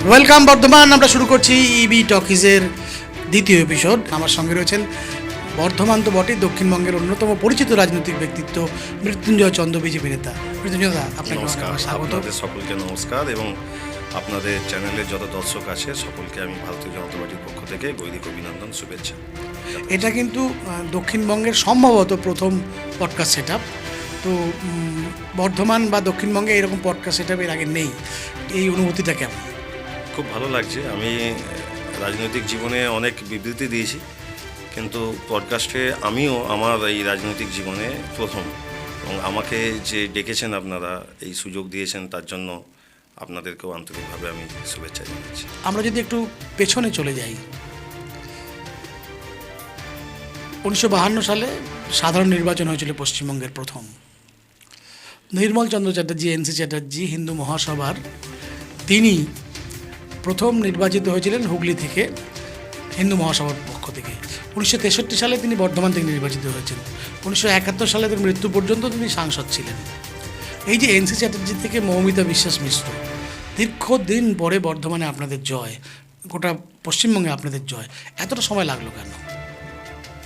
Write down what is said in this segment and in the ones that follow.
Welcome Bardhaman. আমরা শুরু করছি ইবি টকিজের দ্বিতীয় এপিসোড। আমার সঙ্গে রয়েছেন বর্ধমান তো বটেই, দক্ষিণবঙ্গের অন্যতম পরিচিত রাজনৈতিক ব্যক্তিত্ব মৃত্যুঞ্জয় চন্দ্র, বিজেপি নেতা। মৃত্যুঞ্জয় দা, আপনাকে নমস্কার। স্বাগত। আপনাদের সকলকে নমস্কার এবং আপনাদের চ্যানেলের যত দর্শক আছে সকলকে আমি ভারতীয় জনতা পার্টির পক্ষ থেকে বৈদিক অভিনন্দন, শুভেচ্ছা। এটা কিন্তু দক্ষিণবঙ্গের সম্ভবত প্রথম পডকাস্ট সেট আপ। তো বর্ধমান বা দক্ষিণবঙ্গে এরকম পডকাস্ট সেট আপ এর আগে নেই। এই অনুভূতিটা কেমন? খুব ভালো লাগছে। আমি রাজনৈতিক জীবনে অনেক বিবৃতি দিয়েছি, কিন্তু পডকাস্টে আমিও আমার এই রাজনৈতিক জীবনে প্রথম, এবং আমাকে যে ডেকেছেন আপনারা, এই সুযোগ দিয়েছেন, তার জন্য আপনাদেরকেও আন্তরিকভাবে আমি শুভেচ্ছা জানাচ্ছি। আমরা যদি একটু পেছনে চলে যাই, 1952 সালে সাধারণ নির্বাচন হয়েছিল পশ্চিমবঙ্গের প্রথম। নির্মল চন্দ্র চ্যাটার্জি, এনসি চ্যাটার্জি, হিন্দু মহাসভার, তিনি প্রথম নির্বাচিত হয়েছিলেন হুগলি থেকে, হিন্দু মহাসভার পক্ষ থেকে। 1963 সালে তিনি বর্ধমান থেকে নির্বাচিত হয়েছেন। 1971 সালে তার মৃত্যু পর্যন্ত তিনি সাংসদ ছিলেন। এই যে এনসি চ্যাটার্জি থেকে মৌমিতা বিশ্বাস মিশ্র, দীর্ঘদিন পরে বর্ধমানে আপনাদের জয়, গোটা পশ্চিমবঙ্গে আপনাদের জয়, এতটা সময় লাগলো কেন?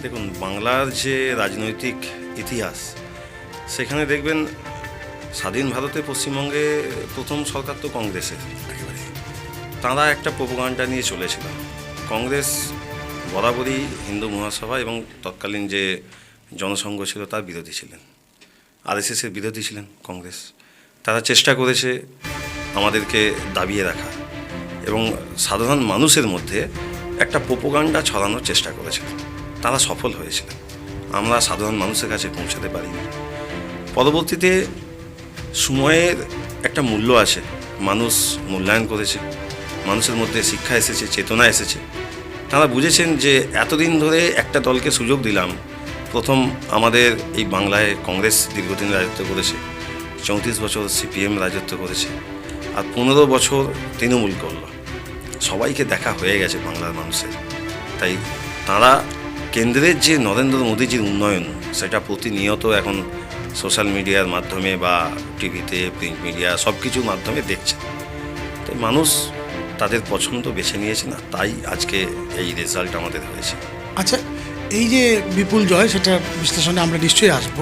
দেখুন, বাংলার যে রাজনৈতিক ইতিহাস, সেখানে দেখবেন স্বাধীন ভারতে পশ্চিমবঙ্গে প্রথম সরকার তো কংগ্রেসের। তাঁরা একটা প্রোপাগান্ডা নিয়ে চলেছিল। কংগ্রেস বরাবরই হিন্দু মহাসভা এবং তৎকালীন যে জনসংঘ ছিল তার বিরোধী ছিলেন। আরএসএসের বিরোধী ছিলেন কংগ্রেস। তারা চেষ্টা করেছে আমাদেরকে দাবিয়ে রাখা এবং সাধারণ মানুষের মধ্যে একটা প্রোপাগান্ডা ছড়ানোর চেষ্টা করেছিল। তারা সফল হয়েছিলেন। আমরা সাধারণ মানুষের কাছে পৌঁছাতে পারিনি। পরবর্তীতে সময়ের একটা মূল্য আছে, মানুষ মূল্যায়ন করেছে, মানুষের মধ্যে শিক্ষা এসেছে, চেতনা এসেছে। তারা বুঝেছেন যে এতদিন ধরে একটা দলকে সুযোগ দিলাম। প্রথম আমাদের এই বাংলায় কংগ্রেস দীর্ঘদিন রাজত্ব করেছে, 34 বছর সিপিএম রাজত্ব করেছে, আর 15 বছর তৃণমূল করল। সবাইকে দেখা হয়ে গেছে বাংলার মানুষের। তাই তারা কেন্দ্রের যে নরেন্দ্র মোদীজির উন্নয়ন, সেটা প্রতিনিয়ত এখন সোশ্যাল মিডিয়ার মাধ্যমে বা টিভিতে, প্রিন্ট মিডিয়া, সব কিছুর মাধ্যমে দেখছে। তাই মানুষ তাদের পছন্দ বেছে নিয়েছে, না তাই আজকে এই রেজাল্ট আমাদের হয়েছে। আচ্ছা, এই যে বিপুল জয়, সেটা বিশ্লেষণে আমরা নিশ্চয়ই আসব।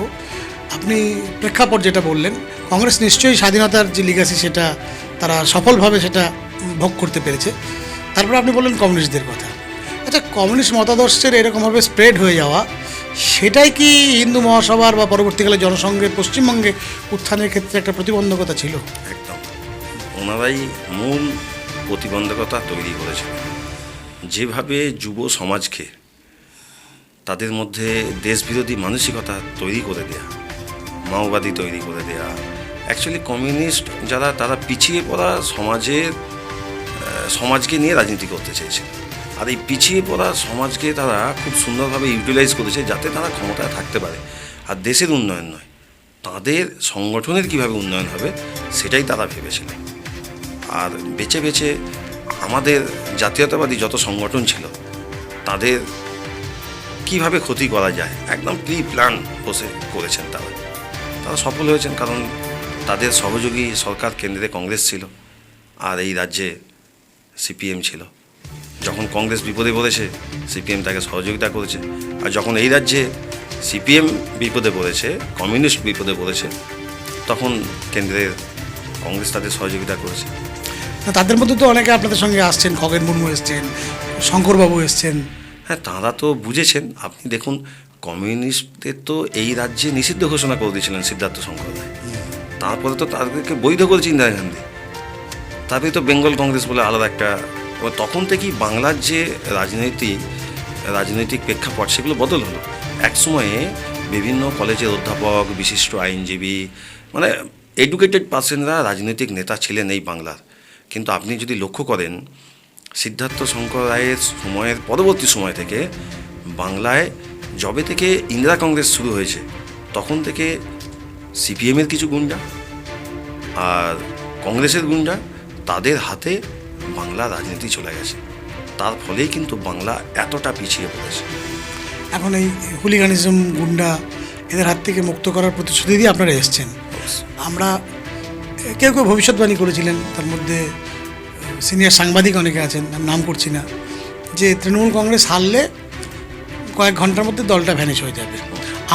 আপনি প্রেক্ষাপট যেটা বললেন, কংগ্রেস নিশ্চয়ই স্বাধীনতার যে লিগাসি সেটা তারা সফলভাবে সেটা ভোগ করতে পেরেছে। তারপর আপনি বললেন কমিউনিস্টদের কথা। আচ্ছা, কমিউনিস্ট মতাদর্শের এরকমভাবে স্প্রেড হয়ে যাওয়া, সেটাই কি হিন্দু মহাসভার বা পরবর্তীকালে জনসংঘের পশ্চিমবঙ্গে উত্থানের ক্ষেত্রে একটা প্রতিবন্ধকতা ছিল? একদম, ওনারাই মূল প্রতিবন্ধকতা তৈরি করেছিল। যেভাবে যুব সমাজকে তাদের মধ্যে দেশবিরোধী মানসিকতা তৈরি করে দেয়া, মাওবাদী তৈরি করে দেয়া। অ্যাকচুয়ালি কমিউনিস্ট যারা, তারা পিছিয়ে পড়া সমাজকে নিয়ে রাজনীতি করতে চেয়েছে। আর এই পিছিয়ে পড়া সমাজকে তারা খুব সুন্দরভাবে ইউটিলাইজ করেছে, যাতে তারা ক্ষমতায় থাকতে পারে। আর দেশের উন্নয়ন নয়, তাদের সংগঠনের কিভাবে উন্নয়ন হবে সেটাই তারা ভেবেছিল। আর বেছে বেছে আমাদের জাতীয়তাবাদী যত সংগঠন ছিল, তাদের কিভাবে ক্ষতি করা যায় একদম প্রি প্ল্যান বসে করেছেন। তারা সফল হয়েছেন, কারণ তাদের সহযোগী সরকার কেন্দ্রে কংগ্রেস ছিল আর এই রাজ্যে সিপিএম ছিল। যখন কংগ্রেস বিপদে পড়েছে, সিপিএম তাকে সহযোগিতা করেছে। আর যখন এই রাজ্যে সিপিএম বিপদে পড়েছে, কমিউনিস্ট বিপদে পড়েছে, তখন কেন্দ্রের কংগ্রেস তাদের সহযোগিতা করেছে। তাদের মধ্যে তো অনেকে আপনাদের সঙ্গে আসছেন, খগেন মুর্মু এসছেন, শঙ্করবাবু এসছেন। হ্যাঁ, তাঁরা তো বুঝেছেন। আপনি দেখুন, কমিউনিস্টদের তো এই রাজ্যে নিষিদ্ধ ঘোষণা করে দিয়েছিলেন সিদ্ধার্থ শঙ্কর রায়। তারপরে তো তাদেরকে বৈধ করেছে ইন্দিরা গান্ধী। তারপরে তো বেঙ্গল কংগ্রেস বলে আলাদা একটা। তখন থেকেই বাংলার যে রাজনৈতিক প্রেক্ষাপট, সেগুলো বদল হলো। এক সময়ে বিভিন্ন কলেজের অধ্যাপক, বিশিষ্ট আইনজীবী, মানে এডুকেটেড পার্সনরা রাজনৈতিক নেতা ছিলেন এই বাংলার। কিন্তু আপনি যদি লক্ষ্য করেন, সিদ্ধার্থ শঙ্কর রায়ের সময়ের পরবর্তী সময় থেকে বাংলায় যবে থেকে ইন্দিরা কংগ্রেস শুরু হয়েছে, তখন থেকে সিপিএমের কিছু গুন্ডা আর কংগ্রেসের গুন্ডা, তাদের হাতে বাংলা রাজনীতি চলে গেছে। তার ফলেই কিন্তু বাংলা এতটা পিছিয়ে পড়েছে। এখন এই হুলিগানিজম, গুন্ডা, এদের হাত থেকে মুক্ত করার প্রতিশ্রুতি দিয়ে আপনারা এসছেন। আমরা কেউ কেউ ভবিষ্যৎবাণী করেছিলেন, তার মধ্যে সিনিয়র সাংবাদিক অনেকে আছেন, আমি নাম করছি না, যে তৃণমূল কংগ্রেস হারলে কয়েক ঘন্টার মধ্যে দলটা ভ্যানিশ হয়ে যাবে।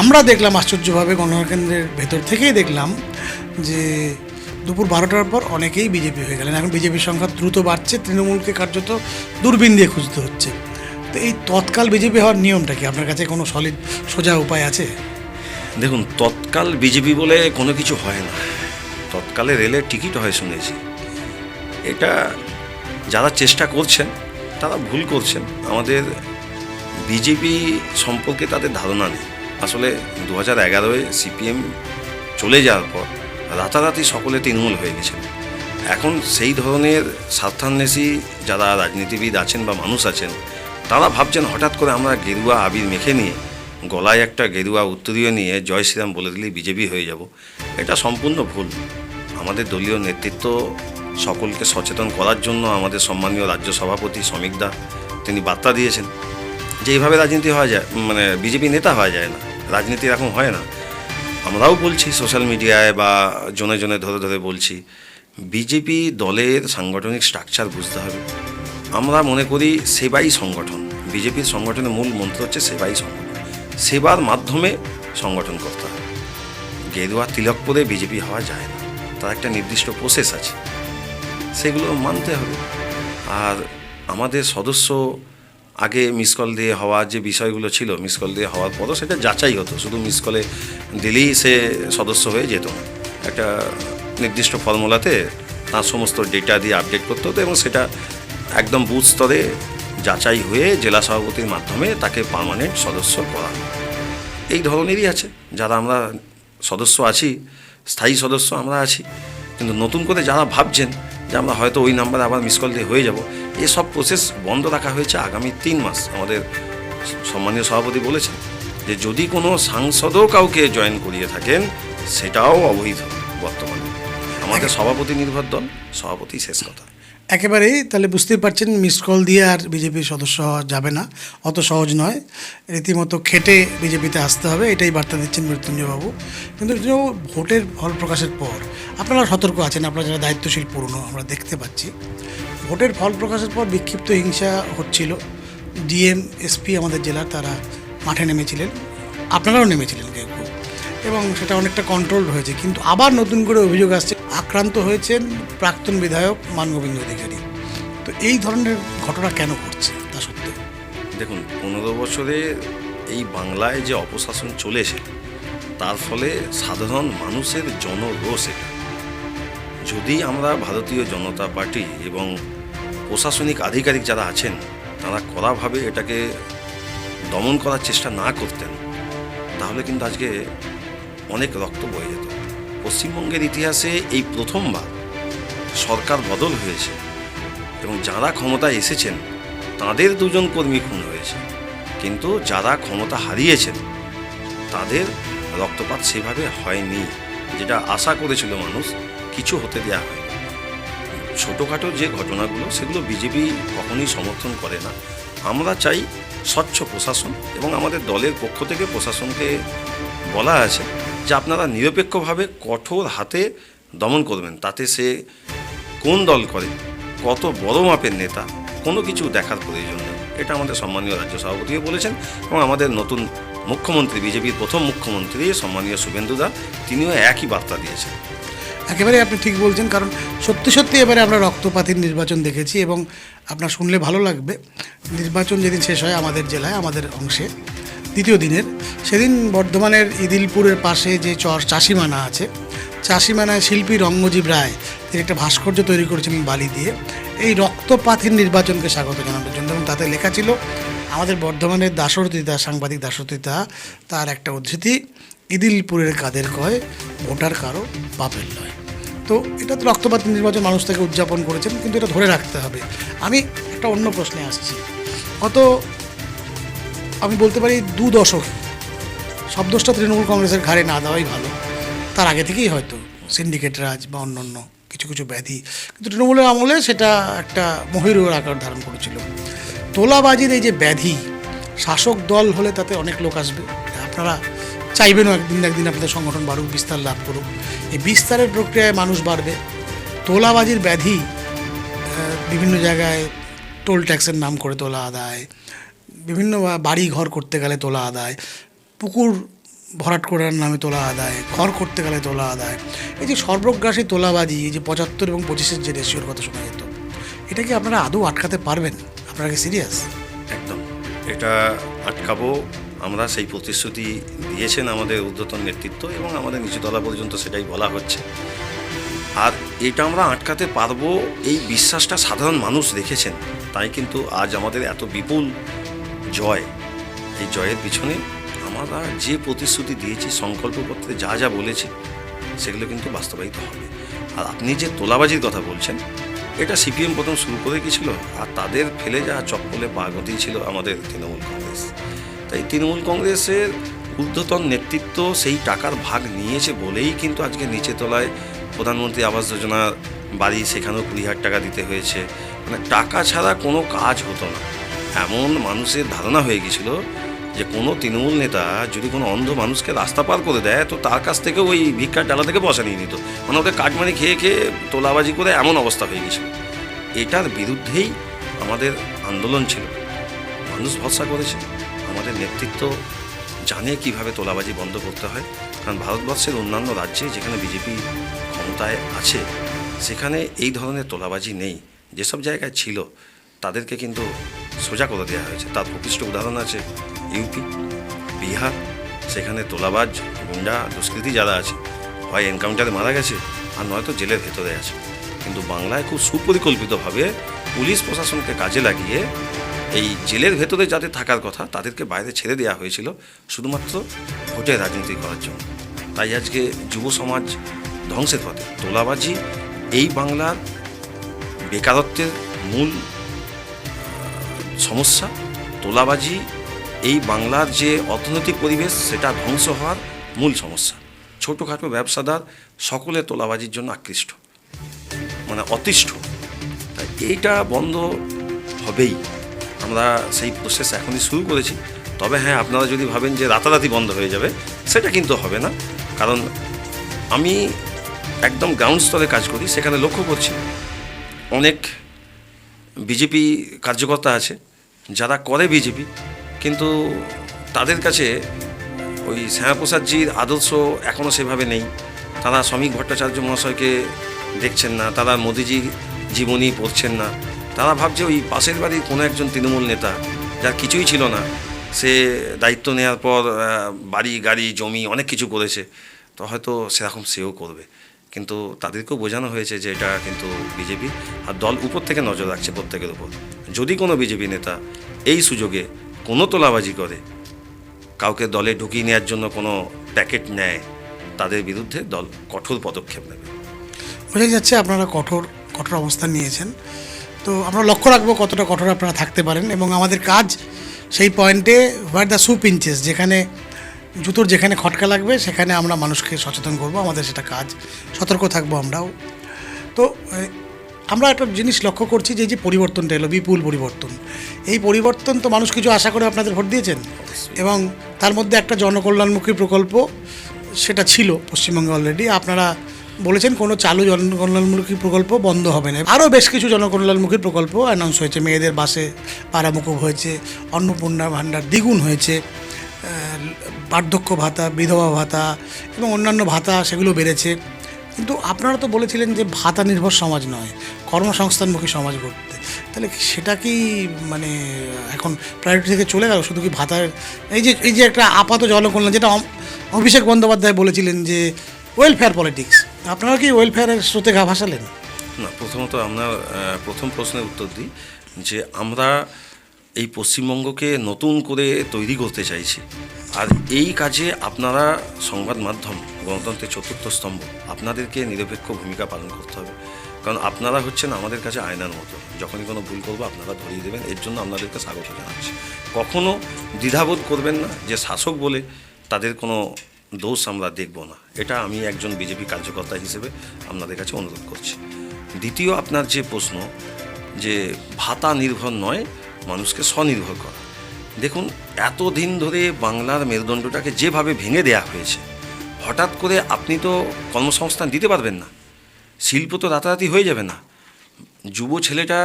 আমরা দেখলাম আশ্চর্যভাবে গণনা কেন্দ্রের ভেতর থেকেই দেখলাম যে দুপুর 12টার পর অনেকেই বিজেপি হয়ে গেলেন। এখন বিজেপির সংখ্যা দ্রুত বাড়ছে, তৃণমূলকে কার্যত দূরবীন দিয়ে খুঁজতে হচ্ছে। তো এই তৎকাল বিজেপি হওয়ার নিয়মটা কি? আপনার কাছে কোনো সলিড সোজা উপায় আছে? দেখুন, তৎকাল বিজেপি বলে কোনো কিছু হয় না। তৎকালে রেলের টিকিট হয় শুনেছি। এটা যারা চেষ্টা করছেন তারা ভুল করছেন। আমাদের বিজেপি সম্পর্কে তাদের ধারণা নেই। আসলে 2011-এ সিপিএম চলে যাওয়ার পর রাতারাতি সকলে তৃণমূল হয়ে গেছেন। এখন সেই ধরনের স্বার্থান্বেষী যারা রাজনীতিবিদ আছেন বা মানুষ আছেন, তারা ভাবছেন হঠাৎ করে আমরা গেরুয়া আবির মেখে নিয়ে, গলায় একটা গেরুয়া উত্তরীয় নিয়ে জয় শ্রীরাম বলে দিলেই বিজেপি হয়ে যাব। এটা সম্পূর্ণ ভুল। আমাদের দলীয় নেতৃত্ব সকলকে সচেতন করার জন্য আমাদের সম্মানীয় রাজ্য সভাপতি শ্রমিক দা তিনি বার্তা দিয়েছেন যে এইভাবে রাজনীতি হওয়া যায়, মানে বিজেপি নেতা হওয়া যায় না, রাজনীতি এরকম হয় না। আমরাও বলছি সোশ্যাল মিডিয়ায় বা জনে জনে ধরে ধরে বলছি, বিজেপি দলের সাংগঠনিক স্ট্রাকচার বুঝতে হবে। আমরা মনে করি সেবাই সংগঠন। বিজেপির সংগঠনের মূল মন্ত্র হচ্ছে সেবাই সংগঠন। সেবার মাধ্যমে সংগঠন করতে হবে। গেরুয়া তিলক পরে বিজেপি হওয়া যায় না, তার একটা নির্দিষ্ট প্রসেস আছে, সেগুলো মানতে হবে। আর আমাদের সদস্য আগে মিস কল দিয়ে হওয়া যে বিষয়গুলো ছিল, মিস কল দিয়ে হওয়ার পরও সেটা যাচাই হতো। শুধু মিস কলে দিলেই সে সদস্য হয়ে যেত না, একটা নির্দিষ্ট ফর্মুলাতে তার সমস্ত ডেটা দিয়ে আপডেট করতে হতো এবং সেটা একদম বুথ স্তরে যাচাই হয়ে জেলা সভাপতির মাধ্যমে তাকে পার্মানেন্ট সদস্য করা। এই ধরনেরই আছে যারা আমরা সদস্য আছি, স্থায়ী সদস্য আমরা আছি। কিন্তু নতুন করে যারা ভাবছেন যে আমরা হয়তো ওই নাম্বারে আবার মিস কল দিয়ে হয়ে যাব, এসব প্রসেস বন্ধ রাখা হয়েছে আগামী 3 মাস। আমাদের সম্মানীয় সভাপতি বলেছেন যে যদি কোনো সাংসদও কাউকে জয়েন করিয়ে থাকেন সেটাও অবৈধ। বর্তমানে আমাদের সভাপতি নির্ভর দল, সভাপতি শেষ কথা। একেবারেই, তাহলে বুঝতেই পারছেন মিসড কল দিয়ে আর বিজেপির সদস্য হওয়া যাবে না, অত সহজ নয়। রীতিমতো খেটে বিজেপিতে আসতে হবে, এটাই বার্তা দিচ্ছেন মৃত্যুঞ্জয়বাবু। কিন্তু ভোটের ফল প্রকাশের পর আপনারা সতর্ক আছেন, আপনারা যারা দায়িত্বশীল পুরনো আমরা দেখতে পাচ্ছি, ভোটের ফল প্রকাশের পর বিক্ষিপ্ত হিংসা হচ্ছিল। ডিএম এসপি আমাদের জেলার তারা মাঠে নেমেছিলেন, আপনারাও নেমেছিলেন কেউ কেউ, এবং সেটা অনেকটা কন্ট্রোল হয়েছে। কিন্তু আবার নতুন করে অভিযোগ আসছে আক্রান্ত হয়েছেন প্রাক্তন বিধায়ক মানগোবিন্দ অধিকারী। তো এই ধরনের ঘটনা কেন ঘটছে তা সত্ত্বেও? দেখুন, 15 বছরে এই বাংলায় যে অপশাসন চলেছে তার ফলে সাধারণ মানুষের জনরোষ এটা। যদি আমরা ভারতীয় জনতা পার্টি এবং প্রশাসনিক আধিকারিক যারা আছেন তারা কড়াভাবে এটাকে দমন করার চেষ্টা না করতেন, তাহলে কিন্তু আজকে অনেক রক্ত বয়ে যেত। পশ্চিমবঙ্গের ইতিহাসে এই প্রথমবার সরকার বদল হয়েছে এবং যারা ক্ষমতায় এসেছেন তাদের 2 জন কর্মী খুন হয়েছে, কিন্তু যারা ক্ষমতা হারিয়েছেন তাদের রক্তপাত সেভাবে হয়নি, যেটা আশা করেছিল মানুষ, কিছু হতে দেওয়া হয়নি। ছোটোখাটো যে ঘটনাগুলো সেগুলো বিজেপি কখনোই সমর্থন করে না। আমরা চাই স্বচ্ছ প্রশাসন এবং আমাদের দলের পক্ষ থেকে প্রশাসনকে বলা আছে যে আপনারা নিরপেক্ষভাবে কঠোর হাতে দমন করবেন। তাতে সে কোন দল করে, কত বড় মাপের নেতা, কোনো কিছু দেখার প্রয়োজন নেই। এটা আমাদের সম্মানীয় রাজ্য সভাপতিও বলেছেন এবং আমাদের নতুন মুখ্যমন্ত্রী, বিজেপির প্রথম মুখ্যমন্ত্রী সম্মানীয় শুভেন্দুদা, তিনিও একই বার্তা দিয়েছেন। একেবারে আপনি ঠিক বলছেন, কারণ সত্যি সত্যি এবারে আমরা রক্তপাতের নির্বাচন দেখেছি এবং আপনার শুনলে ভালো লাগবে। নির্বাচন যেদিন শেষ হয় আমাদের জেলায়, আমাদের অংশে দ্বিতীয় দিনের, সেদিন বর্ধমানের ইদিলপুরের পাশে যে চাষিমানা আছে, চাষিমানায় শিল্পী রঙ্গজীব রায় তিনি একটা ভাস্কর্য তৈরি করেছিলেন বালি দিয়ে, এই রক্তপাতের নির্বাচনকে স্বাগত জানানোর জন্য। এবং তাতে লেখা ছিল আমাদের বর্ধমানের দাশরথিতা, সাংবাদিক দাশরথিতা, তার একটা উদ্ধৃতি, ইদিলপুরের কাদের কয় ভোটার কারো বাপের নয়। তো এটা তো রক্তপাতের নির্বাচন, মানুষ তাকে উদযাপন করেছেন, কিন্তু এটা ধরে রাখতে হবে। আমি একটা অন্য প্রশ্নে আসছি। আমি বলতে পারি 2 দশক সব দোষটা তৃণমূল কংগ্রেসের ঘাড়ে না দেওয়াই ভালো। তার আগে থেকেই হয়তো সিন্ডিকেট রাজ বা অন্যান্য কিছু কিছু ব্যাধি, কিন্তু তৃণমূলের আমলে সেটা একটা মহিরুহের আকার ধারণ করেছিল। তোলাবাজির এই যে ব্যাধি, শাসক দল হলে তাতে অনেক লোক আসবে, আপনারা চাইবেনও একদিন না একদিন আপনাদের সংগঠন বাড়ুক, বিস্তার লাভ করুক। এই বিস্তারের প্রক্রিয়ায় মানুষ বাড়বে। তোলাবাজির ব্যাধি বিভিন্ন জায়গায় টোল ট্যাক্সের নাম করে তোলা আদায়, বিভিন্ন বাড়ি ঘর করতে গেলে তোলা আদায়, পুকুর ভরাট করার নামে তোলা আদায়, ঘর করতে গেলে তোলা আদায়, এই যে সর্বগ্রাসী তোলাবাজি, এই যে 75 এবং 25-এর যে রেশিওর কথা শোনা যেত, এটা কি আপনারা আদৌ আটকাতে পারবেন? আপনারা কি সিরিয়াস? একদম, এটা আটকাবো আমরা। সেই প্রতিশ্রুতি দিয়েছেন আমাদের ঊর্ধ্বতন নেতৃত্ব এবং আমাদের নিচুতলা পর্যন্ত সেটাই বলা হচ্ছে। আর এটা আমরা আটকাতে পারবো, এই বিশ্বাসটা সাধারণ মানুষ রেখেছেন, তাই কিন্তু আজ আমাদের এত বিপুল জয়। এই জয়ের পিছনে আমরা যে প্রতিশ্রুতি দিয়েছি, সংকল্পপত্রে যা যা বলেছি, সেগুলো কিন্তু বাস্তবায়িত হবে। আর আপনি যে তোলাবাজির কথা বলছেন, এটা সিপিএম প্রথম শুরু করে গিয়েছিল, আর তাদের ফেলে যাওয়া চপ্পলে পা গতিয়েছিল আমাদের তৃণমূল কংগ্রেস। তাই তৃণমূল কংগ্রেসের ঊর্ধ্বতন নেতৃত্ব সেই টাকার ভাগ নিয়েছে বলেই কিন্তু আজকে নিচে তলায় প্রধানমন্ত্রী আবাস যোজনার বাড়ি, সেখানেও 20,000 টাকা দিতে হয়েছে। মানে টাকা ছাড়া কোনো কাজ হতো না, এমন মানুষের ধারণা হয়ে গেছিল যে কোনো তৃণমূল নেতা যদি কোনো অন্ধ মানুষকে রাস্তা পার করে দেয়, তো তার কাছ থেকে ওই ভিক্ষার ডালা থেকে পয়সা নিয়ে নিত। মানে ওদের কাটমানি খেয়ে খেয়ে তোলাবাজি করে এমন অবস্থা হয়ে গেছিল। এটার বিরুদ্ধেই আমাদের আন্দোলন ছিল। মানুষ ভরসা করেছে, আমাদের নেতৃত্ব জানে কিভাবে তোলাবাজি বন্ধ করতে হয়। কারণ ভারতবর্ষের অন্যান্য রাজ্যে যেখানে বিজেপি ক্ষমতায় আছে, সেখানে এই ধরনের তোলাবাজি নেই। যেসব জায়গায় ছিল তাদেরকে কিন্তু সোজা করে দেওয়া হয়েছে। তার প্রকৃষ্ট উদাহরণ আছে ইউপি, বিহার। সেখানে তোলাবাজ, গুন্ডা, দুষ্কৃতী যারা আছে, হয় এনকাউন্টারে মারা গেছে, আর নয়তো জেলের ভেতরে আছে। কিন্তু বাংলায় খুব সুপরিকল্পিতভাবে পুলিশ প্রশাসনকে কাজে লাগিয়ে এই জেলের ভেতরে যাদের থাকার কথা, তাদেরকে বাইরে ছেড়ে দেওয়া হয়েছিল শুধুমাত্র ভোটের রাজনীতি করার জন্য। তাই আজকে যুব সমাজ ধ্বংসের পথে। তোলাবাজি এই বাংলার বেকারত্বের মূল সমস্যা। তোলাবাজি এই বাংলার যে অর্থনৈতিক পরিবেশ, সেটা ধ্বংস হওয়ার মূল সমস্যা। ছোটোখাটো ব্যবসাদার সকলে তোলাবাজির জন্য আকৃষ্ট, মানে অতিষ্ঠ। তাই এইটা বন্ধ হবেই। আমরা সেই প্রসেস এখনই শুরু করেছি। তবে হ্যাঁ, আপনারা যদি ভাবেন যে রাতারাতি বন্ধ হয়ে যাবে, সেটা কিন্তু হবে না। কারণ আমি একদম গ্রাউন্ড স্তরে কাজ করি, সেখানে লক্ষ্য করছি অনেক বিজেপি কার্যকর্তা আছে যারা করে বিজেপি, কিন্তু তাদের কাছে ওই শ্যামাপ্রসাদজির আদর্শ এখনও সেভাবে নেই। তারা শ্রমিক ভট্টাচার্য মহাশয়কে দেখছেন না, তারা মোদিজির জীবনী পড়ছেন না। তারা ভাবছে ওই পাশের বাড়ির কোনো একজন তৃণমূল নেতা, যার কিছুই ছিল না, সে দায়িত্ব নেওয়ার পর বাড়ি, গাড়ি, জমি অনেক কিছু করেছে, তো হয়তো সেরকম সেও করবে। কিন্তু তাদেরকেও বোঝানো হয়েছে যে এটা কিন্তু বিজেপি, আর দল উপর থেকে নজর রাখছে প্রত্যেকের উপর। যদি কোনো বিজেপি নেতা এই সুযোগে কোনো তোলাবাজি করে, কাউকে দলে ঢুকিয়ে নেওয়ার জন্য কোনো প্যাকেট নেয়, তাদের বিরুদ্ধে দল কঠোর পদক্ষেপ নেবে। বোঝা যাচ্ছে আপনারা কঠোর অবস্থান নিয়েছেন। তো আমরা লক্ষ্য রাখবো কতটা কঠোর আপনারা থাকতে পারেন, এবং আমাদের কাজ সেই পয়েন্টে হোয়ার দ্য সু পিঞ্চেস, যেখানে জুতোর যেখানে খটকা লাগবে সেখানে আমরা মানুষকে সচেতন করব। আমাদের সেটা কাজ, সতর্ক থাকবো আমরাও। তো আমরা একটা জিনিস লক্ষ্য করছি যে এই যে পরিবর্তনটা এলো, বিপুল পরিবর্তন, এই পরিবর্তন তো মানুষ কিছু আশা করে আপনাদের ভোট দিয়েছেন, এবং তার মধ্যে একটা জনকল্যাণমুখী প্রকল্প সেটা ছিল পশ্চিমবঙ্গে অলরেডি। আপনারা বলেছেন কোনো চালু জনকল্যাণমুখী প্রকল্প বন্ধ হবে না। আরও বেশ কিছু জনকল্যাণমুখী প্রকল্প অ্যানাউন্স হয়েছে। মেয়েদের বাসে পাড়ামুকুব হয়েছে, অন্নপূর্ণা ভাণ্ডার দ্বিগুণ হয়েছে, বার্ধক্য ভাতা, বিধবা ভাতা এবং অন্যান্য ভাতা সেগুলো বেড়েছে। কিন্তু আপনারা তো বলেছিলেন যে ভাতা নির্ভর সমাজ নয়, কর্মসংস্থানমুখী সমাজ গড়তে। তাহলে সেটা কি মানে এখন প্রায়োরিটি থেকে চলে গেল? শুধু কি ভাতার এই যে একটা আপাত জনকল্যাণ, যেটা অভিষেক বন্দ্যোপাধ্যায় বলেছিলেন যে ওয়েলফেয়ার পলিটিক্স, আপনারা কি ওয়েলফেয়ারের স্রোতে গা ভাসালেন? না, প্রথমত আপনার প্রথম প্রশ্নের উত্তর দিই যে আমরা এই পশ্চিমবঙ্গকে নতুন করে তৈরি করতে চাইছি। আর এই কাজে আপনারা সংবাদ মাধ্যম, গণতন্ত্রের চতুর্থ স্তম্ভ, আপনাদেরকে নিরপেক্ষ ভূমিকা পালন করতে হবে। কারণ আপনারা হচ্ছেন আমাদের কাছে আয়নার মতো। যখনই কোনো ভুল করবো আপনারা ধরিয়ে দেবেন, এর জন্য আপনাদেরকে স্বাগত জানাচ্ছি। কখনও দ্বিধাবোধ করবেন না যে শাসক বলে তাদের কোনো দোষ আমরা দেখব না। এটা আমি একজন বিজেপি কার্যকর্তা হিসেবে আপনাদের কাছে অনুরোধ করছি। দ্বিতীয়, আপনার যে প্রশ্ন যে ভাতা নির্ভর নয়, মানুষকে স্বনির্ভর করা। দেখুন, এতদিন ধরে বাংলার মেরুদণ্ডটাকে যেভাবে ভেঙে দেওয়া হয়েছে, হঠাৎ করে আপনি তো কর্মসংস্থান দিতে পারবেন না, শিল্প তো রাতারাতি হয়ে যাবে না। যুব ছেলেটা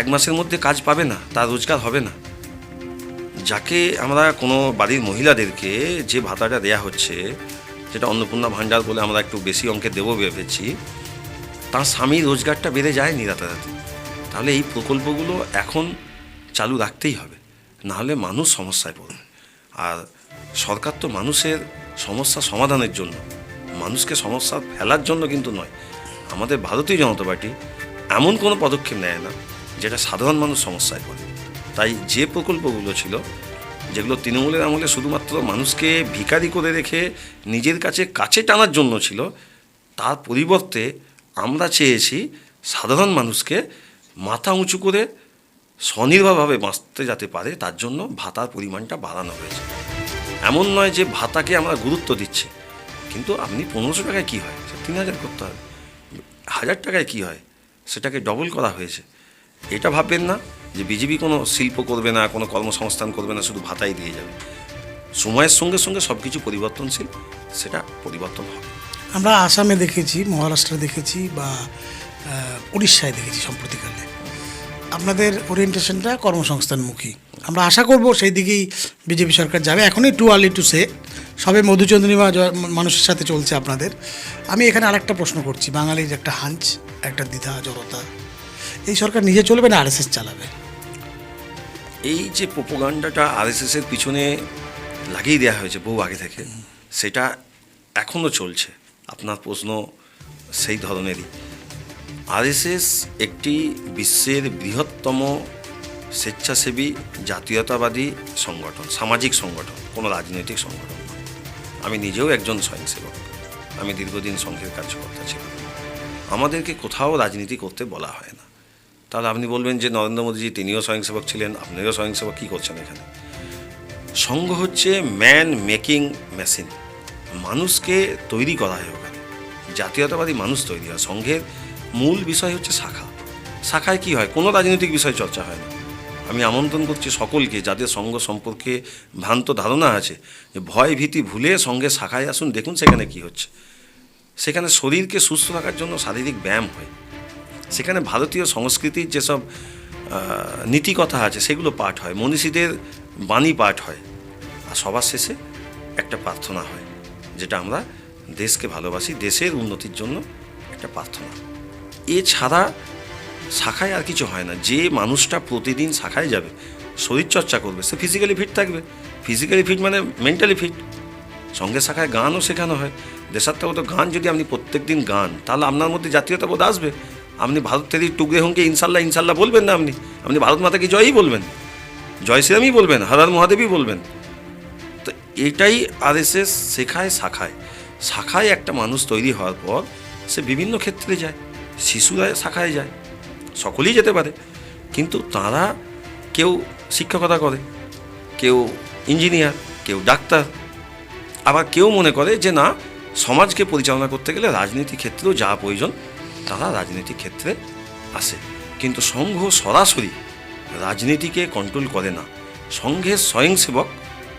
1 মাসের মধ্যে কাজ পাবে না, তার রোজগার হবে না। যাকে আমরা কোনো বাড়ির মহিলাদেরকে যে ভাতাটা দেয়া হচ্ছে, যেটা অন্নপূর্ণা ভাণ্ডার বলে আমরা একটু বেশি অঙ্কে দেবো ভেবেছি, তার স্বামীর রোজগারটা বেড়ে যায়নি রাতারাতি। তাহলে এই প্রকল্পগুলো এখন চালু রাখতেই হবে, নাহলে মানুষ সমস্যায় পড়বে। আর সরকার তো মানুষের সমস্যা সমাধানের জন্য, মানুষকে সমস্যা ফেলার জন্য কিন্তু নয়। আমাদের ভারতীয় জনতা পার্টি এমন কোনো পদক্ষেপ নেয় না যেটা সাধারণ মানুষ সমস্যায় পড়ে। তাই যে প্রকল্পগুলো ছিল, যেগুলো তৃণমূলের আমলে শুধুমাত্র মানুষকে ভিখারি করে রেখে নিজের কাছে টানার জন্য ছিল, তার পরিবর্তে আমরা চেয়েছি সাধারণ মানুষকে মাথা উঁচু করে স্বনির্ভরভাবে বাঁচতে যাতে পারে, তার জন্য ভাতার পরিমাণটা বাড়ানো হয়েছে। এমন নয় যে ভাতাকে আমরা গুরুত্ব দিচ্ছি, কিন্তু আপনি 1500 টাকায় কী হয়, 3000 করতে হবে। 1000 টাকায় কী হয়, সেটাকে ডবল করা হয়েছে। এটা ভাববেন না যে বিজেপি কোনো শিল্প করবে না, কোনো কর্মসংস্থান করবে না, শুধু ভাতাই দিয়ে যাবে। সময়ের সঙ্গে সঙ্গে সব কিছু পরিবর্তনশীল, সেটা পরিবর্তন হবে। আমরা আসামে দেখেছি, মহারাষ্ট্রে দেখেছি, বা উড়িষ্যায় দেখেছি সম্প্রতিকালে। আপনাদের ওরিয়েন্টেশনটা কর্মসংস্থানমুখী। আমরা আশা করব সেই দিকেই বিজেপি সরকার যাবে। এখনই টু আর্লি টু সে, সবে মধুচন্দ্রিমা মানুষের সাথে চলছে আপনাদের। আমি এখানে আরেকটা প্রশ্ন করছি, বাঙালির একটা হাঞ্চ, একটা দ্বিধা জড়তা, এই সরকার নিজে চলবে না আরএসএস চালাবে? এই যে প্রোপাগান্ডাটা আরএসএসের পিছনে লাগিয়ে দেওয়া হয়েছে বহু আগে থেকে, সেটা এখনও চলছে। আপনার প্রশ্ন সেই ধরনেরই। আরএসএস একটি বিশ্বের বৃহত্তম স্বেচ্ছাসেবী জাতীয়তাবাদী সংগঠন, সামাজিক সংগঠন, কোনো রাজনৈতিক সংগঠন নয়। আমি নিজেও একজন স্বয়ংসেবক, আমি দীর্ঘদিন সংঘের কার্যকর্তা ছিলাম। আমাদেরকে কোথাও রাজনীতি করতে বলা হয় না। তাহলে আপনি বলবেন যে নরেন্দ্র মোদীজি তিনিও স্বয়ংসেবক ছিলেন, আপনিও স্বয়ংসেবক, কী করছেন এখানে? সংঘ হচ্ছে ম্যান মেকিং মেশিন, মানুষকে তৈরি করা হয় ওখানে, জাতীয়তাবাদী মানুষ তৈরি হয়। সংঘের মূল বিষয় হচ্ছে শাখা। শাখায় কী হয়, কোনো রাজনৈতিক বিষয় চর্চা হয় না। আমি আমন্ত্রণ করছি সকলকে, যাদের সংঘ সম্পর্কে ভ্রান্ত ধারণা আছে, যে ভয় ভীতি ভুলে সঙ্গের শাখায় আসুন, দেখুন সেখানে কী হচ্ছে। সেখানে শরীরকে সুস্থ রাখার জন্য শারীরিক ব্যায়াম হয়, সেখানে ভারতীয় সংস্কৃতির যেসব নীতিকথা আছে সেগুলো পাঠ হয়, মনীষীদের বাণী পাঠ হয়, আর সবার শেষে একটা প্রার্থনা হয়, যেটা আমরা দেশকে ভালোবাসি, দেশের উন্নতির জন্য একটা প্রার্থনা। এছাড়া শাখায় আর কিছু হয় না। যে মানুষটা প্রতিদিন শাখায় যাবে, শরীরচর্চা করবে, সে ফিজিক্যালি ফিট থাকবে। ফিজিক্যালি ফিট মানে মেন্টালি ফিট। সঙ্গে শাখায় গানও শেখানো হয়, দেশাত্মবোধ গান। যদি আপনি প্রত্যেক দিন গান, তাহলে আপনার মধ্যে জাতীয়তাবোধ আসবে। আপনি ভারত থেকে টুকরে হোঁকে ইনশাল্লাহ ইনশাল্লাহ বলবেন না, আপনি ভারত মাতাকে জয়ই বলবেন, জয় শ্রীরামই বলবেন, হর হর মহাদেবই বলবেন। তো এটাই আরএসএস শেখায় শাখায়। শাখায় একটা মানুষ তৈরি হওয়ার পর সে বিভিন্ন ক্ষেত্রে যায়। শিশুরা শাখায় যায়, সকলেই যেতে পারে, কিন্তু তারা কেউ শিক্ষকতা করে, কেউ ইঞ্জিনিয়ার, কেউ ডাক্তার, আবার কেউ মনে করে যে না, সমাজকে পরিচালনা করতে গেলে রাজনীতি ক্ষেত্রেও যা প্রয়োজন তারা রাজনীতিক ক্ষেত্রে আসে। কিন্তু সংঘ সরাসরি রাজনীতিকে কন্ট্রোল করে না। সংঘের স্বয়ংসেবক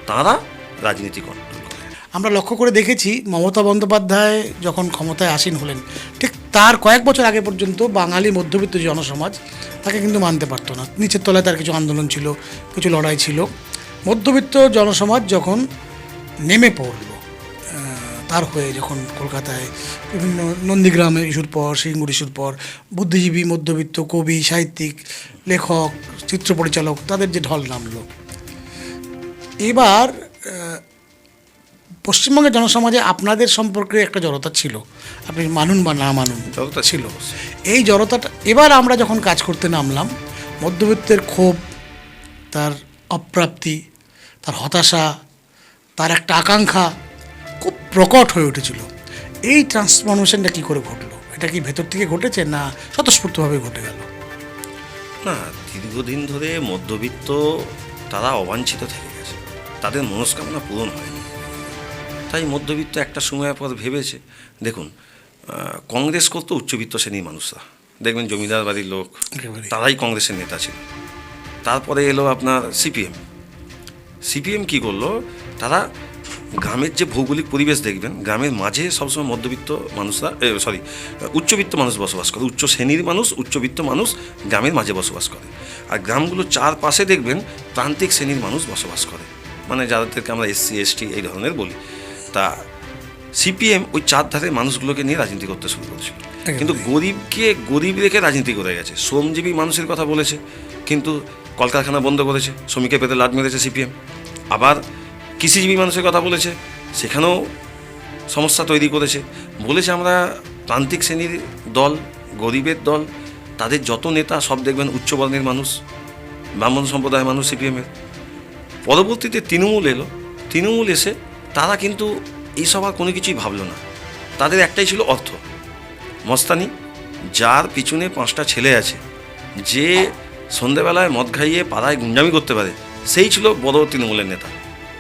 তারা রাজনীতি কন্ট্রোল করে। আমরা লক্ষ্য করে দেখেছি, মমতা বন্দ্যোপাধ্যায় যখন ক্ষমতায় আসীন হলেন, ঠিক তার কয়েক বছর আগে পর্যন্ত বাঙালি মধ্যবিত্ত জনসমাজ তাকে কিন্তু মানতে পারতো না। নিচের তলায় তার কিছু আন্দোলন ছিল, কিছু লড়াই ছিল। মধ্যবিত্ত জনসমাজ যখন নেমে পড়ল তার হয়ে, যখন কলকাতায় বিভিন্ন নন্দীগ্রাম ইস্যুর পর, সিঙ্গুর ইস্যুর পর বুদ্ধিজীবী, মধ্যবিত্ত, কবি, সাহিত্যিক, লেখক, চিত্র পরিচালক, তাদের যে ঢল নামলো, এবার পশ্চিমবঙ্গের জনসমাজে আপনাদের সম্পর্কে একটা জড়তা ছিল, আপনি মানুন বা না মানুন, জড়তা ছিল। এই জড়তাটা এবার আমরা যখন কাজ করতে নামলাম, মধ্যবিত্তের ক্ষোভ, তার অপ্রাপ্তি, তার হতাশা, তার একটা আকাঙ্ক্ষা খুব প্রকট হয়ে উঠেছিল। এই ট্রান্সফরমেশনটা কী করে ঘটলো? এটা কি ভেতর থেকে ঘটেছে, না স্বতঃস্ফূর্তভাবে ঘটে গেল? না, দীর্ঘদিন ধরে মধ্যবিত্ত তারা অবাঞ্ছিত থেকে গেছে, তাদের মনস্কামনা পূরণ হয়নি। তাই মধ্যবিত্ত একটা সময়ের পর ভেবেছে, দেখুন কংগ্রেস করতো উচ্চবিত্ত শ্রেণীর মানুষরা, দেখবেন জমিদার বাড়ির লোক, তারাই কংগ্রেসের নেতা ছিল। তারপরে এলো আপনার সিপিএম। সিপিএম কী করলো, তারা গ্রামের যে ভৌগোলিক পরিবেশ দেখবেন, গ্রামের মাঝে সবসময় মধ্যবিত্ত মানুষরা উচ্চবিত্ত মানুষ বসবাস করে, উচ্চ শ্রেণীর মানুষ, উচ্চবিত্ত মানুষ গ্রামের মাঝে বসবাস করে। আর গ্রামগুলোর চারপাশে দেখবেন প্রান্তিক শ্রেণীর মানুষ বসবাস করে, মানে যাদেরকে আমরা এসসি এসটি এই ধরনের বলি। তা সিপিএম ওই চারধারে মানুষগুলোকে নিয়ে রাজনীতি করতে শুরু করেছিল, কিন্তু গরিবকে গরিব রেখে রাজনীতি করে গেছে। শ্রমজীবী মানুষের কথা বলেছে, কিন্তু কলকারখানা বন্ধ করেছে, শ্রমিকের পেতে লাট মেরেছে সিপিএম। আবার কৃষিজীবী মানুষের কথা বলেছে, সেখানেও সমস্যা তৈরি করেছে। বলেছে আমরা প্রান্তিক শ্রেণীর দল, গরিবের দল, তাদের যত নেতা সব দেখবেন উচ্চবর্ণের মানুষ, ব্রাহ্মণ সম্প্রদায়ের মানুষ সিপিএমের। পরবর্তীতে তৃণমূল এলো, তৃণমূল এসে তারা কিন্তু এইসব আর কোনো কিছুই ভাবলো না। তাদের একটাই ছিল অর্থ, মস্তানি। যার পিছনে 5টা ছেলে আছে, যে সন্ধেবেলায় মদ খাইয়ে পাড়ায় গুন্ডামি করতে পারে, সেই ছিল বড় তৃণমূলের নেতা।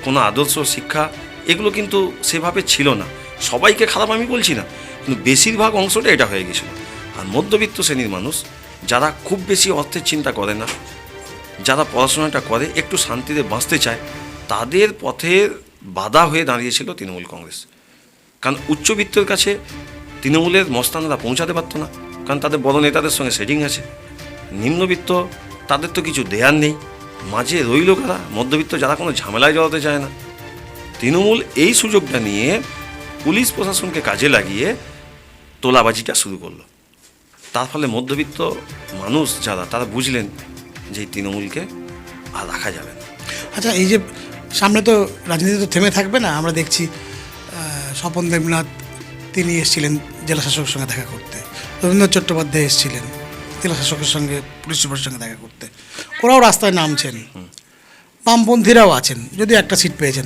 কোনো আদর্শ শিক্ষা এগুলো কিন্তু সেভাবে ছিল না। সবাইকে খারাপ আমি বলছি না, কিন্তু বেশিরভাগ অংশটা এটা হয়ে গেছিল। আর মধ্যবিত্ত শ্রেণীর মানুষ, যারা খুব বেশি অর্থের চিন্তা করে না, যারা পড়াশোনাটা করে একটু শান্তিতে বাঁচতে চায়, তাদের পথের বাধা হয়ে দাঁড়িয়েছিল তৃণমূল কংগ্রেস। কারণ উচ্চবিত্তের কাছে তৃণমূলের মস্তানরা পৌঁছাতে পারতো না, কারণ তাদের বড় নেতাদের সঙ্গে সেটিং আছে। নিম্নবিত্ত, তাদের তো কিছু দেয়ার নেই। মাঝে রইল কারা? মধ্যবিত্ত, যারা কোনো ঝামেলায় জড়াতে চায় না। তৃণমূল এই সুযোগটা নিয়ে পুলিশ প্রশাসনকে কাজে লাগিয়ে তোলাবাজিটা শুরু করলো। তার ফলে মধ্যবিত্ত মানুষ যারা, তারা বুঝলেন যে এই তৃণমূলকে আর রাখা যাবে না। আচ্ছা, এই যে সামনে তো রাজনীতি তো থেমে থাকবে না, আমরা দেখছি স্বপন দেবনাথ তিনি এসেছিলেন জেলা শাসকের সঙ্গে দেখা করতে, রবীন্দ্রনাথ চট্টোপাধ্যায় এসেছিলেন জেলা শাসকের সঙ্গে, পুলিশ সুপারের সঙ্গে দেখা করতে। ওরাও রাস্তায় নামছেন, বামপন্থীরাও আছেন, যদিও একটা সিট পেয়েছেন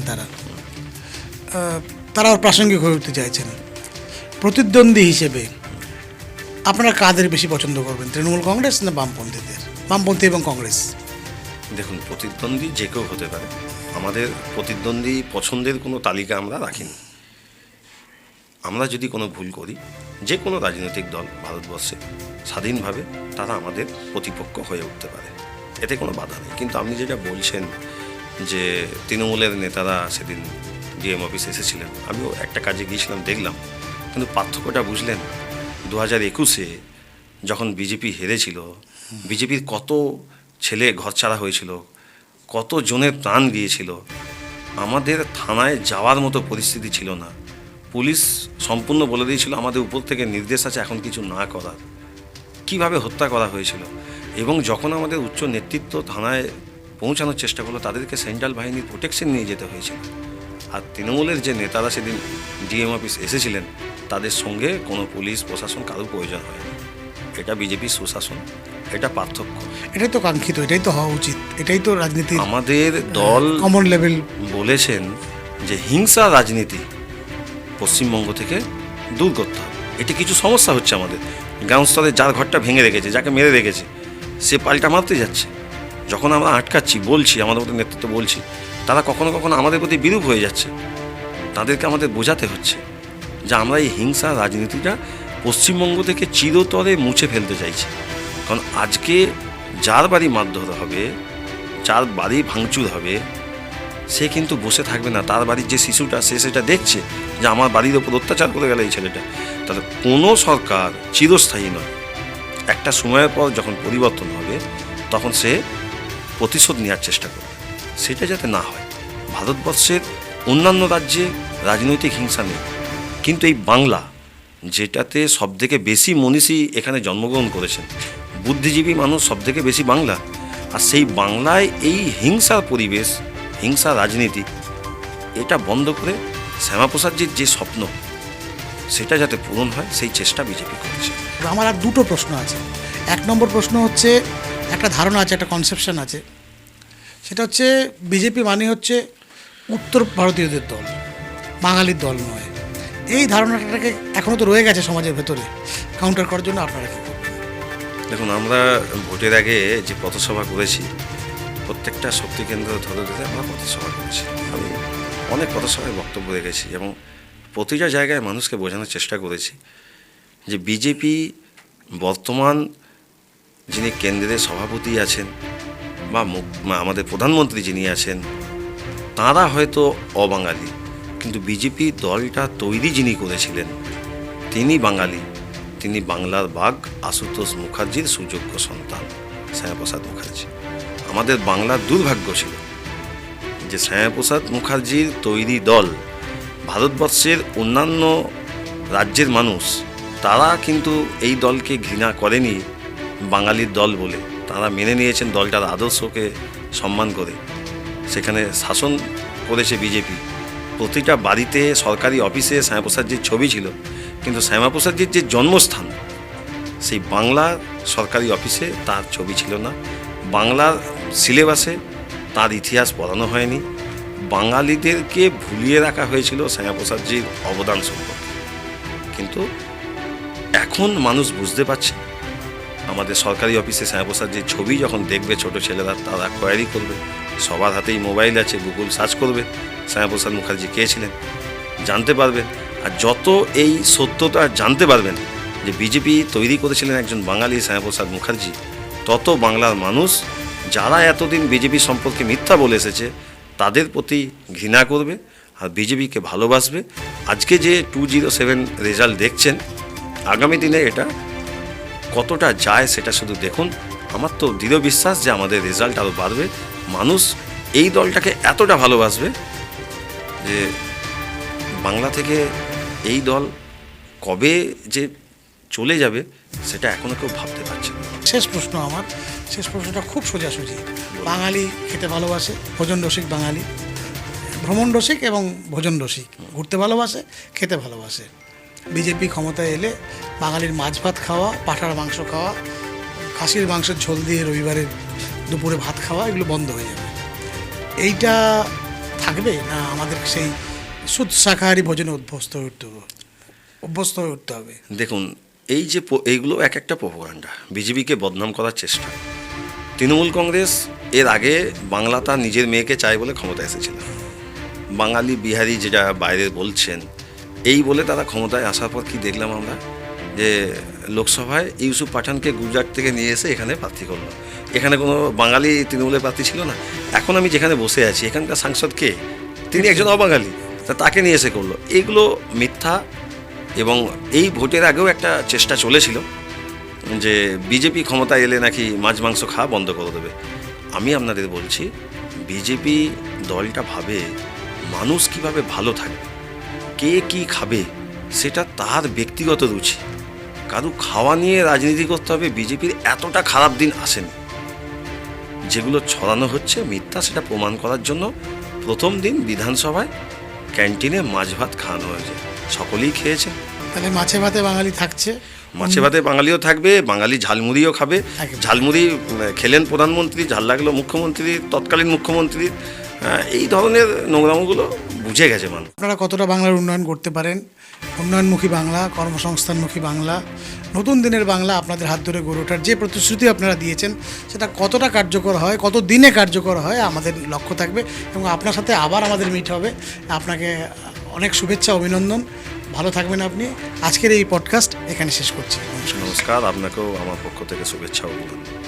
তারাও প্রাসঙ্গিক হয়ে উঠতে চাইছেন। প্রতিদ্বন্দ্বী হিসেবে আপনারা কাদের বেশি পছন্দ করবেন, তৃণমূল কংগ্রেস না বামপন্থীদের, বামপন্থী এবং কংগ্রেস? দেখুন, প্রতিদ্বন্দ্বী যে কেউ হতে পারে। আমাদের প্রতিদ্বন্দ্বী পছন্দের কোনো তালিকা আমরা রাখিনি। আমরা যদি কোনো ভুল করি, যে কোনো রাজনৈতিক দল ভারতবর্ষে স্বাধীনভাবে তারা আমাদের প্রতিপক্ষ হয়ে উঠতে পারে, এতে কোনো বাধা নেই। কিন্তু আপনি যেটা বলছেন যে তৃণমূলের নেতারা সেদিন ডিএম অফিসে এসেছিলেন, আমিও একটা কাজে গিয়েছিলাম, দেখলাম। কিন্তু পার্থক্যটা বুঝলেন, 2021-এ যখন বিজেপি হেরেছিল, বিজেপির কত ছেলে ঘরছাড়া হয়েছিল, কত জনের প্রাণ গিয়েছিল। আমাদের থানায় যাওয়ার মতো পরিস্থিতি ছিল না। পুলিশ সম্পূর্ণ বলে দিয়েছিল আমাদের উপর থেকে নির্দেশ আছে এখন কিছু না করার। কিভাবে হত্যা করা হয়েছিল। এবং যখন আমাদের উচ্চ নেতৃত্ব থানায় পৌঁছানোর চেষ্টা করলো, তাদেরকে সেন্ট্রাল বাহিনীর প্রোটেকশন নিয়ে যেতে হয়েছিল। আর তৃণমূলের যে নেতারা সেদিন ডিএম অফিস এসেছিলেন, তাদের সঙ্গে কোনো পুলিশ প্রশাসন কারোর প্রয়োজন হয়নি। এটা বিজেপির সুশাসন, এটা পার্থক্য। এটাই তো কাঙ্ক্ষিত, এটাই তো হওয়া উচিত, এটাই তো রাজনীতি। আমাদের দল কমন লেভেল বলেছেন যে হিংসা রাজনীতি পশ্চিমবঙ্গ থেকে দূর করতে হবে। এটি কিছু সমস্যা হচ্ছে আমাদের গ্রাম স্তরে। যার ঘরটা ভেঙে রেখেছে, যাকে মেরে রেখেছে, সে পাল্টা মারতে যাচ্ছে। যখন আমরা আটকাচ্ছি, বলছি, আমাদের মতো নেতৃত্ব বলছি, তারা কখনো কখনো আমাদের প্রতি বিরূপ হয়ে যাচ্ছে। তাদেরকে আমাদের বোঝাতে হচ্ছে যে আমরা এই হিংসা রাজনীতিটা পশ্চিমবঙ্গ থেকে চিরতরে মুছে ফেলতে চাইছি। কারণ আজকে যার বাড়ি মারধর হবে, যার বাড়ি ভাঙচুর হবে, সে কিন্তু বসে থাকবে না। তার বাড়ির যে শিশুটা, সে সেটা দেখছে যে আমার বাড়ির ওপর অত্যাচার করে গেল এই ছেলেটা। তাহলে কোনো সরকার চিরস্থায়ী নয়। একটা সময়ের পর যখন পরিবর্তন হবে, তখন সে প্রতিশোধ নেওয়ার চেষ্টা করবে। সেটা যাতে না হয়। ভারতবর্ষের অন্যান্য রাজ্যে রাজনৈতিক হিংসা নেই, কিন্তু এই বাংলা, যেটাতে সবথেকে বেশি মনীষী এখানে জন্মগ্রহণ করেছেন, বুদ্ধিজীবী মানুষ সবথেকে বেশি বাংলা, আর সেই বাংলায় এই হিংসার পরিবেশ, হিংসা রাজনীতি, এটা বন্ধ করে শ্যামাপ্রসাদজির যে স্বপ্ন, সেটা যাতে পূরণ হয়, সেই চেষ্টা বিজেপি করছে। আমার আর দুটো প্রশ্ন আছে। 1 নম্বর প্রশ্ন হচ্ছে, একটা ধারণা আছে, একটা কনসেপশন আছে, সেটা হচ্ছে বিজেপি মানে হচ্ছে উত্তর ভারতীয়দের দল, বাঙালির দল নয়। এই ধারণাটাকে এখনও তো রয়ে গেছে সমাজের ভেতরে, কাউন্টার করার জন্য আপনারা কী করবেন? দেখুন, আমরা ভোটের আগে যে পথসভা করেছি, প্রত্যেকটা শক্তি কেন্দ্র ধরে ধরে আমরা পথসভা করেছি। আমি অনেক পথসভায় বক্তব্য রেখেছি এবং প্রতিটা জায়গায় মানুষকে বোঝানোর চেষ্টা করেছি যে বিজেপি বর্তমান যিনি কেন্দ্রের সভাপতি আছেন বা আমাদের প্রধানমন্ত্রী যিনি আছেন, তাঁরা হয়তো অবাঙালি, কিন্তু বিজেপি দলটা তৈরি যিনি করেছিলেন তিনি বাঙালি, তিনি বাংলার বাঘ আশুতোষ মুখার্জির সুযোগ্য সন্তান শ্যামাপ্রসাদ মুখার্জি। আমাদের বাংলার দুর্ভাগ্য ছিল যে শ্যামাপ্রসাদ মুখার্জির তৈরি দল ভারতবর্ষের অন্যান্য রাজ্যের মানুষ তারা কিন্তু এই দলকে ঘৃণা করেনি বাঙালির দল বলে, তারা মেনে নিয়েছেন দলটার আদর্শকে সম্মান করে। সেখানে শাসন করেছে বিজেপি, প্রতিটা বাড়িতে সরকারি অফিসে শ্যামাপ্রসাদজির ছবি ছিল, কিন্তু শ্যামাপ্রসাদজির যে জন্মস্থান সেই বাংলার সরকারি অফিসে তার ছবি ছিল না, বাংলার সিলেবাসে তার ইতিহাস পড়ানো হয়নি, বাঙালিদেরকে ভুলিয়ে রাখা হয়েছিল শ্যামাপ্রসাদজির অবদান সম্পর্কে। কিন্তু এখন মানুষ বুঝতে পারছে, আমাদের সরকারি অফিসে শ্যামাপ্রসাদজির ছবি যখন দেখবে ছোট ছেলেরা তারা কোয়ারি করবে, সবার হাতেই মোবাইল আছে, গুগল সার্চ করবে শ্যামাপ্রসাদ মুখার্জি কে ছিলেন, জানতে পারবেন। আর যত এই সত্যতা জানতে পারবেন যে বিজেপি তৈরি করেছিলেন একজন বাঙালি শ্যামাপ্রসাদ মুখার্জি, তত বাংলার মানুষ যারা এতদিন বিজেপি সম্পর্কে মিথ্যা বলে এসেছে তাদের প্রতি ঘৃণা করবে আর বিজেপিকে ভালোবাসবে। আজকে যে 207 রেজাল্ট দেখছেন, আগামী দিনে এটা কতটা যায় সেটা শুধু দেখুন। আমার তো দৃঢ় বিশ্বাস যে আমাদের রেজাল্ট আরও বাড়বে, মানুষ এই দলটাকে এতটা ভালোবাসবে যে বাংলা থেকে এই দল কবে যে চলে যাবে সেটা এখনও কেউ ভাবতে পারছে না। শেষ প্রশ্ন আমার, শেষ প্রশ্নটা খুব সোজাসুজি। বাঙালি খেতে ভালোবাসে, ভোজন রসিক বাঙালি, ভ্রমণ রসিক এবং ভোজন রসিক, ঘুরতে ভালোবাসে, খেতে ভালোবাসে। বিজেপি ক্ষমতায় এলে বাঙালির মাছ ভাত খাওয়া, পাঁঠার মাংস খাওয়া, খাসির মাংসের ঝোল দিয়ে রবিবারের দুপুরে ভাত খাওয়া এগুলো বন্ধ হয়ে যাবে। এইটা থাকবে না আমাদের সেই শুদ্ধ শাকাহারী ভোজনে অভ্যস্ত হয়ে উঠতে হবে? দেখুন, এই যে এইগুলো এক একটা প্রোপাগান্ডা, বিজেপিকে বদনাম করার চেষ্টা। তৃণমূল কংগ্রেস এর আগে বাংলা তার নিজের মেয়েকে চায় বলে ক্ষমতায় এসেছিল, বাঙালি বিহারি যেটা বাইরে বলছেন এই বলে তারা ক্ষমতায় আসার পর কি দেখলাম আমরা, যে লোকসভায় ইউসুফ পাঠানকে গুজরাট থেকে নিয়ে এসে এখানে প্রার্থী করলো। এখানে কোনো বাঙালি তৃণমূলের প্রার্থী ছিল না। এখন আমি যেখানে বসে আছি এখানকার সাংসদ কে? তিনি একজন অবাঙালি, তাকে নিয়ে এসে করলো। এগুলো মিথ্যা। এবং এই ভোটের আগেও একটা চেষ্টা চলেছিল যে বিজেপি ক্ষমতায় এলে নাকি মাছ মাংস খাওয়া বন্ধ করে দেবে। আমি আপনাদের বলছি, বিজেপি দলটা ভাবে মানুষ কিভাবে ভালো থাকবে, কে কি খাবে সেটা তার ব্যক্তিগত রুচি। কারো খাওয়া নিয়ে রাজনীতি করতে হবে, বিজেপির এতটা খারাপ দিন আসেনি। যেগুলো ছড়ানো হচ্ছে মিথ্যা, সেটা প্রমাণ করার জন্য প্রথম দিন বিধানসভায় ক্যান্টিনে মাছ ভাত খাওয়ানো হয়েছে, সকলেই খেয়েছে। তাহলে মাছে ভাতে বাঙালি থাকছে, মাছে ভাতে বাঙালিও থাকবে, বাঙালি ঝালমুড়িও খাবে। ঝালমুড়ি খেলেন প্রধানমন্ত্রী, ঝাল লাগলো মুখ্যমন্ত্রী, তৎকালীন মুখ্যমন্ত্রীর। এই ধরনের নোংরামোগুলো বুঝে গেছে মানুষ। আপনারা কতটা বাংলার উন্নয়ন করতে পারেন? উন্নয়নমুখী বাংলা, কর্মসংস্থানমুখী বাংলা, নতুন দিনের বাংলা আপনাদের হাত ধরে গড়ে ওঠার যে প্রতিশ্রুতি আপনারা দিয়েছেন সেটা কতটা কার্যকর হয়, কত দিনে কার্যকর হয় আমাদের লক্ষ্য থাকবে। এবং আপনার সাথে আবার আমাদের মিট হবে। আপনাকে অনেক শুভেচ্ছা, অভিনন্দন, ভালো থাকবেন আপনি। আজকের এই পডকাস্ট এখানে শেষ করছি। নমস্কার, আপনাকেও আমার পক্ষ থেকে শুভেচ্ছা অভিনন্দন।